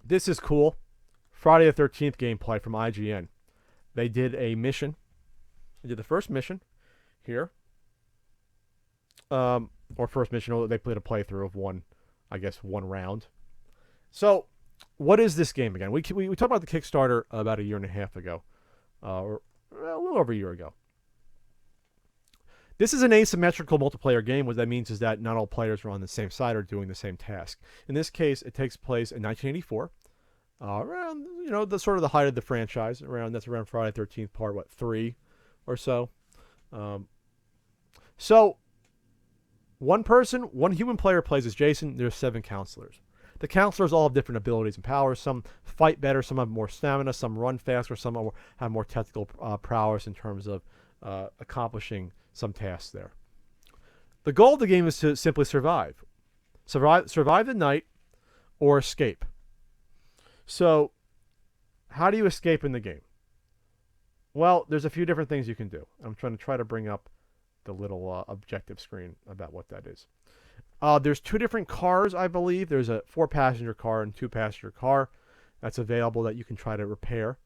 This is cool. Friday the 13th gameplay from IGN. They did a mission. They did the first mission here. Or first mission, they played a playthrough of one round. So, what is this game again? We talked about the Kickstarter about a year and a half ago. Or a little over a year ago. This is an asymmetrical multiplayer game. What that means is that not all players are on the same side or doing the same task. In this case, it takes place in 1984, around the sort of the height of the franchise. That's around Friday 13th part 3 or so. So one human player plays as Jason. There's 7 counselors. The counselors all have different abilities and powers. Some fight better, some have more stamina, some run faster, some have more technical prowess in terms of accomplishing some tasks there. The goal of the game is to simply survive the night, or escape. So, how do you escape in the game? Well, there's a few different things you can do. I'm trying to bring up the little objective screen about what that is. There's 2 different cars, I believe. There's a 4-passenger car and 2-passenger car that's available that you can try to repair.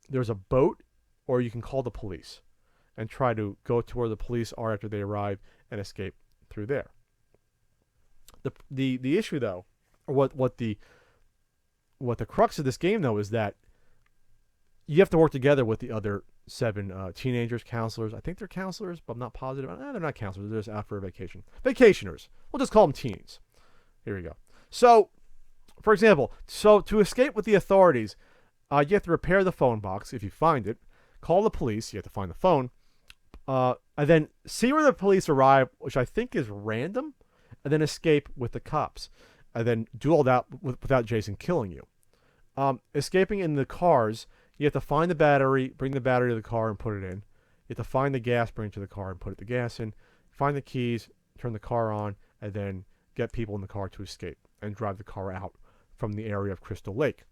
There's a boat, or you can call the police and try to go to where the police are after they arrive and escape through there. The issue, though, or what the crux of this game, though, is that you have to work together with the other 7 teenagers, counselors. I think they're counselors, but I'm not positive. They're not counselors. They're just out for a vacation. Vacationers. We'll just call them teens. Here we go. So, for example, to escape with the authorities, you have to repair the phone box if you find it. Call the police. You have to find the phone. And then see where the police arrive, which I think is random, and then escape with the cops. And then do all that without Jason killing you. Escaping in the cars, you have to find the battery, bring the battery to the car and put it in. You have to find the gas, bring it to the car and put the gas in. Find the keys, turn the car on, and then get people in the car to escape and drive the car out from the area of Crystal Lake.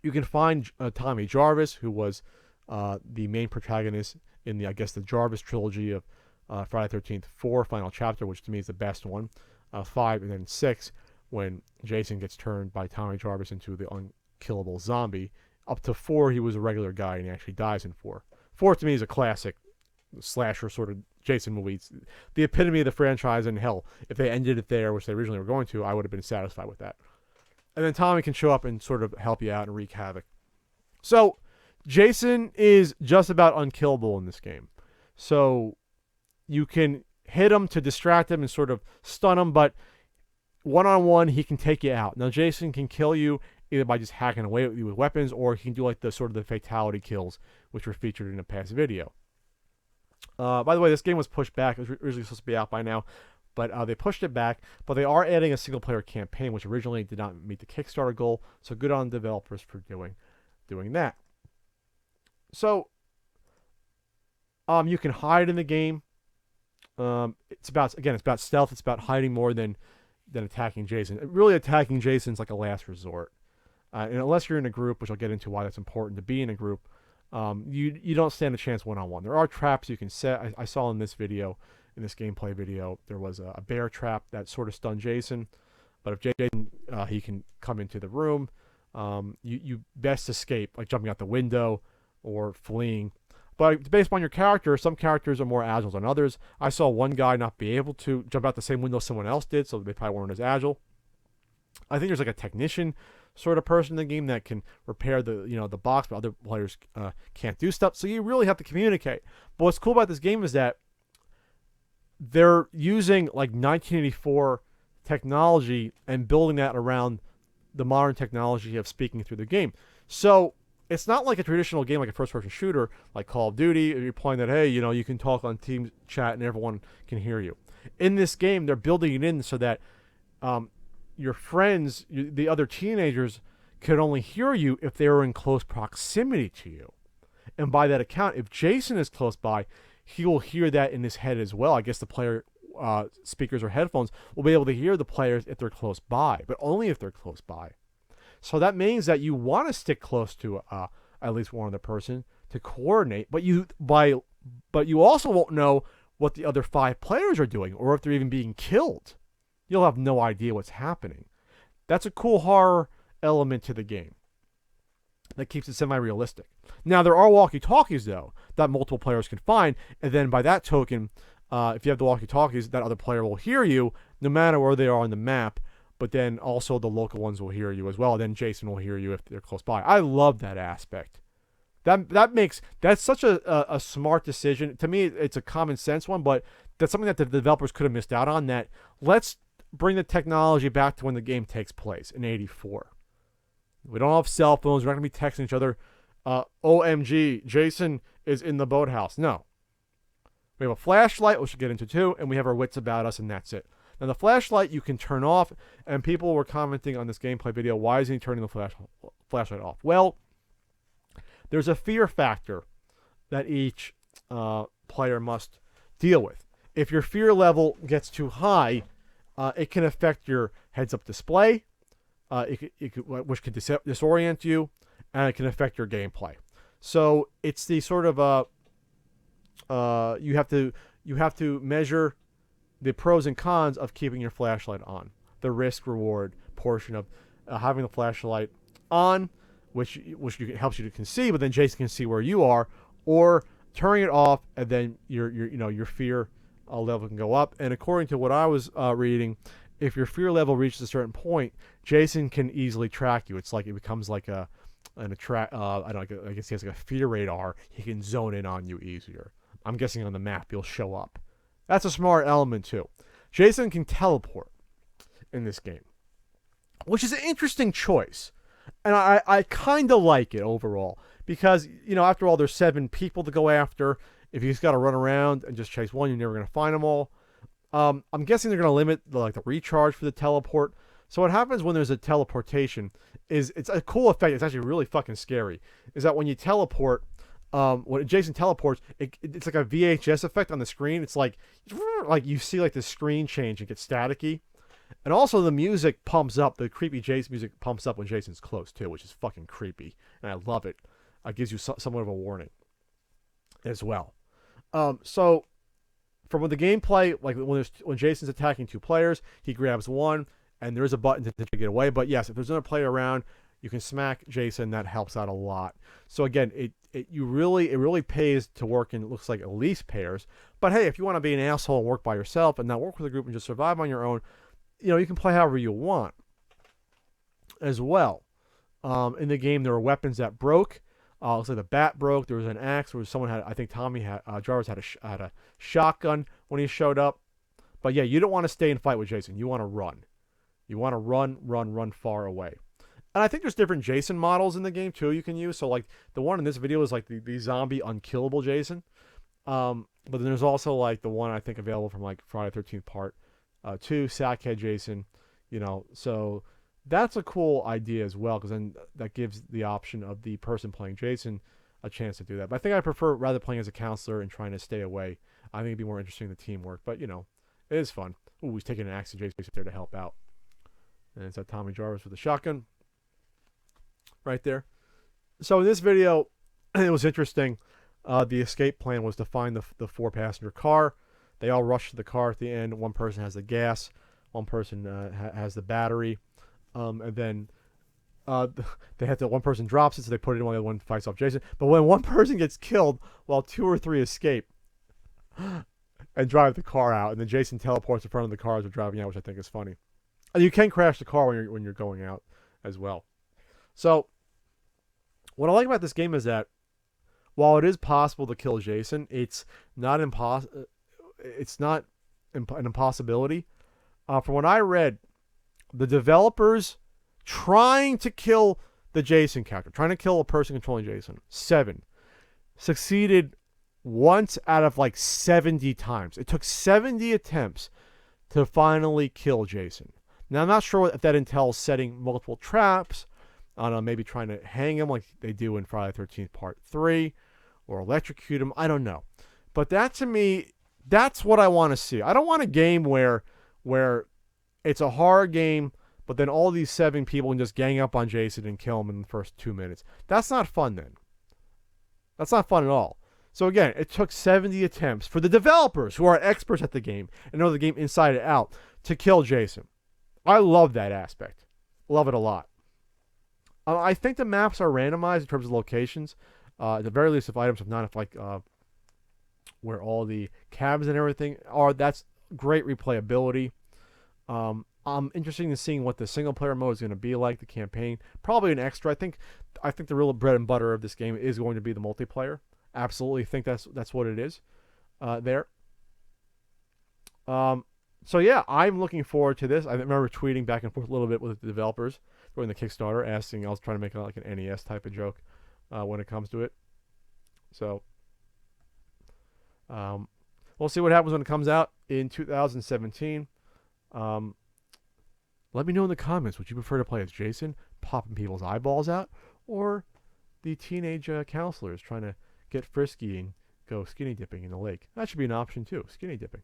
You can find Tommy Jarvis, who was the main protagonist in the Jarvis trilogy of Friday the 13th 4 final chapter, which to me is the best one. 5 and then 6, when Jason gets turned by Tommy Jarvis into the unkillable zombie. Up to 4, he was a regular guy, and he actually dies in 4. 4 to me is a classic slasher sort of Jason movie. It's the epitome of the franchise, and hell, if they ended it there, which they originally were going to, I would have been satisfied with that. And then Tommy can show up and sort of help you out and wreak havoc. So, Jason is just about unkillable in this game. So, you can hit him to distract him and sort of stun him, but one-on-one, he can take you out. Now, Jason can kill you either by just hacking away at you with weapons, or he can do like the sort of the fatality kills, which were featured in a past video. By the way, this game was pushed back. It was originally supposed to be out by now, but they pushed it back. But they are adding a single-player campaign, which originally did not meet the Kickstarter goal. So good on the developers for doing that. So you can hide in the game. It's about stealth. It's about hiding more than attacking Jason. Really, attacking Jason's like a last resort. And unless you're in a group, which I'll get into why that's important to be in a group, you don't stand a chance one-on-one. There are traps you can set. I saw in this gameplay video, there was a bear trap that sort of stunned Jason. But if Jason, he can come into the room. You best escape, like jumping out the window or fleeing. But based on your character, some characters are more agile than others. I saw one guy not be able to jump out the same window someone else did, so they probably weren't as agile. I think there's like a technician sort of person in the game that can repair the box, but other players can't do stuff. So you really have to communicate. But what's cool about this game is that they're using like 1984 technology and building that around the modern technology of speaking through the game. So it's not like a traditional game, like a first-person shooter, like Call of Duty. You're playing that, hey, you can talk on team chat and everyone can hear you. In this game, they're building it in so that your friends, the other teenagers, could only hear you if they were in close proximity to you. And by that account, if Jason is close by, he will hear that in his head as well. I guess the player speakers or headphones will be able to hear the players if they're close by, but only if they're close by. So that means that you want to stick close to at least one other person to coordinate, but you also won't know what the other 5 players are doing or if they're even being killed. You'll have no idea what's happening. That's a cool horror element to the game that keeps it semi-realistic. Now, there are walkie-talkies, though, that multiple players can find, and then by that token, if you have the walkie-talkies, that other player will hear you no matter where they are on the map, but then also the local ones will hear you as well. Then Jason will hear you if they're close by. I love that aspect. That's such a smart decision. To me, it's a common sense one, but that's something that the developers could have missed out on. That let's bring the technology back to when the game takes place in '84. We don't have cell phones. We're not going to be texting each other. OMG, Jason is in the boathouse. No. We have a flashlight, which we'll get into too, and we have our wits about us, and that's it. Now, the flashlight you can turn off, and people were commenting on this gameplay video, why isn't he turning the flashlight off? Well, there's a fear factor that each player must deal with. If your fear level gets too high, it can affect your heads-up display, which can disorient you, and it can affect your gameplay. So it's the sort of you have to measure the pros and cons of keeping your flashlight on. The risk-reward portion of having the flashlight on, which helps you to see, but then Jason can see where you are, or turning it off, and then your fear level can go up. And according to what I was reading, if your fear level reaches a certain point, Jason can easily track you. It's like it becomes like I guess he has like a fear radar. He can zone in on you easier. I'm guessing on the map he'll show up. That's a smart element too. Jason can teleport in this game, which is an interesting choice. And I kind of like it overall because, after all, there's 7 people to go after. If you just got to run around and just chase one, you're never going to find them all. I'm guessing they're going to limit the recharge for the teleport. So what happens when there's a teleportation is it's a cool effect. It's actually really fucking scary. Is that when you teleport, when Jason teleports, it's like a VHS effect on the screen. It's like you see like the screen change and get staticky. And also the music pumps up. The creepy Jason music pumps up when Jason's close too, which is fucking creepy. And I love it. It gives you somewhat of a warning as well. So from the gameplay, like when Jason's attacking 2 players, he grabs one, and there is a button to get away. But yes, if there's another player around, you can smack Jason. That helps out a lot. So again, it really pays to work in, it looks like, at least pairs. But hey, if you want to be an asshole and work by yourself and not work with a group and just survive on your own, you can play however you want as well. In the game, there were weapons that broke. Looks like the bat broke. There was an axe. There was someone had. I think Jarvis had a shotgun when he showed up. But yeah, you don't want to stay and fight with Jason. You want to run. You want to run far away. And I think there's different Jason models in the game too you can use. So like the one in this video is like the zombie unkillable Jason. But then there's also like the one I think available from like Friday 13th Part 2, Sackhead Jason. So that's a cool idea as well, because then that gives the option of the person playing Jason a chance to do that. But I think I prefer rather playing as a counselor and trying to stay away. I think it'd be more interesting in the teamwork. But it is fun. Ooh, he's taking an axe to Jason there to help out. And it's Tommy Jarvis with a shotgun right there. So in this video, it was interesting. The escape plan was to find the 4-passenger car. They all rush to the car at the end. One person has the gas. One person has the battery. And then one person drops it, so they put it in while the other one fights off Jason. But when one person gets killed, while 2 or 3 escape and drive the car out, and then Jason teleports in front of the cars they're driving out, which I think is funny. And you can crash the car when you're going out as well. So what I like about this game is that while it is possible to kill Jason, it's not an impossibility. From what I read, the developers trying to kill the Jason character, trying to kill a person controlling Jason, 7, succeeded once out of like 70 times. It took 70 attempts to finally kill Jason. Now, I'm not sure if that entails setting multiple traps. I don't know, maybe trying to hang him like they do in Friday 13th Part 3, or electrocute him. I don't know. But that, to me, that's what I want to see. I don't want a game where it's a horror game, but then all these 7 people can just gang up on Jason and kill him in the first 2 minutes. That's not fun then. That's not fun at all. So again, it took 70 attempts for the developers, who are experts at the game and know the game inside and out, to kill Jason. I love that aspect. Love it a lot. I think the maps are randomized in terms of locations. At the very least, if items, if not, if like where all the cabs and everything are, that's great replayability. I'm interested in seeing what the single player mode is going to be like. The campaign, probably an extra. I think the real bread and butter of this game is going to be the multiplayer. Absolutely, think that's what it is. There. So yeah, I'm looking forward to this. I remember tweeting back and forth a little bit with the developers during the Kickstarter, asking. I was trying to make like an NES type of joke when it comes to it. So we'll see what happens when it comes out in 2017. Let me know in the comments. Would you prefer to play as Jason, popping people's eyeballs out, or the teenage counselors trying to get frisky and go skinny dipping in the lake? That should be an option too. Skinny dipping.